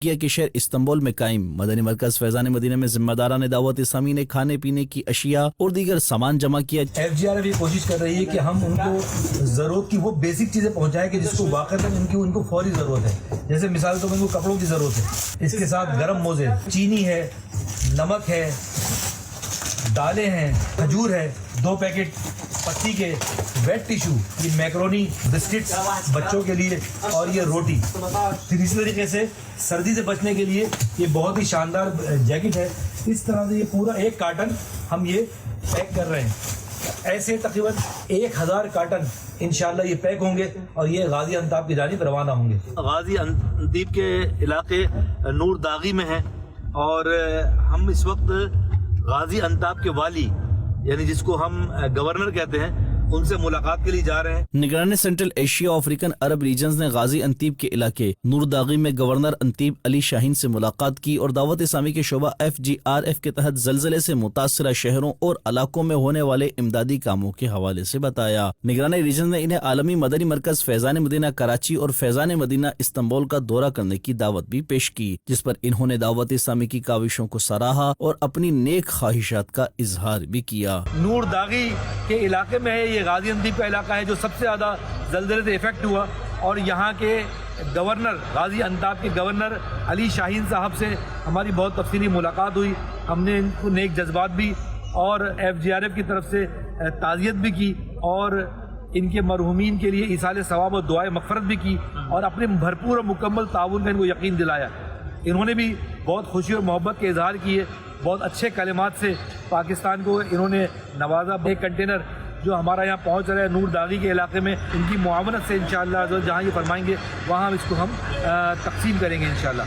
کیا کہ شہر استنبول میں قائم مدنی مرکز فیضان مدینہ میں ذمہ داران دعوت اسلامی نے کھانے پینے کی اشیاء اور دیگر سامان جمع کیا۔ FGRF یہ کوشش کر رہی ہے کہ ہم ان کو ضرورت کی وہ بیسک چیزیں پہنچائیں کہ جس کو واقعتاً ان کو فوری ضرورت ہے۔ جیسے مثال تو ان کو کپڑوں کی ضرورت ہے، اس کے ساتھ گرم موزے، چینی ہے، نمک ہے، دالیں ہیں، کھجور ہے، 2 پیکٹ پتی کے، ویٹ ٹیشو، یہ میکرونی، بسکٹس بچوں کے لیے، اور یہ روٹی۔ پھر اسی طریقے سے سردی سے بچنے کے لیے یہ بہت ہی شاندار جیکٹ ہے۔ اس طرح سے یہ پورا 1 کارٹن ہم یہ پیک کر رہے ہیں۔ ایسے تقریباً 1000 کارٹن انشاءاللہ یہ پیک ہوں گے اور یہ غازی انتاب کی جانب روانہ ہوں گے۔ غازی انتیب کے علاقے نور داغی میں ہیں اور ہم اس وقت غازی انتاب کے والی یعنی جس کو ہم گورنر کہتے ہیں ان سے ملاقات کے لیے جا رہے ہیں۔ نگران سینٹرل ایشیا افریقن عرب ریجنز نے غازی انتیب کے علاقے نور داغی میں گورنر انتیب علی شاہین سے ملاقات کی اور دعوت اسلامی کے شعبہ FGRF کے تحت زلزلے سے متاثرہ شہروں اور علاقوں میں ہونے والے امدادی کاموں کے حوالے سے بتایا۔ نگران ریجنز نے انہیں عالمی مدنی مرکز فیضان مدینہ کراچی اور فیضان مدینہ استنبول کا دورہ کرنے کی دعوت بھی پیش کی، جس پر انہوں نے دعوت اسلامی کی کاوشوں کو سراہا اور اپنی نیک خواہشات کا اظہار بھی کیا۔ نور داغی کے علاقے میں ہے، یہ غازی انتیب کا علاقہ ہے جو سب سے زیادہ زلزلے سے افیکٹ ہوا، اور یہاں کے گورنر غازی انتاب کے گورنر علی شاہین صاحب سے ہماری بہت تفصیلی ملاقات ہوئی۔ ہم نے ان کو نیک جذبات بھی اور FGRF کی طرف سے تعزیت بھی کی اور ان کے مرحومین کے لیے ایصال ثواب اور دعائے مغفرت بھی کی اور اپنے بھرپور اور مکمل تعاون کا ان کو یقین دلایا۔ انہوں نے بھی بہت خوشی اور محبت کے اظہار کیے، بہت اچھے کلمات سے پاکستان کو انہوں نے نوازا۔ ایک کنٹینر جو ہمارا یہاں پہنچ رہا ہے نور داغی کے علاقے میں، ان کی معاونت سے انشاءاللہ جہاں یہ فرمائیں گے وہاں اس کو ہم تقسیم کریں گے انشاءاللہ۔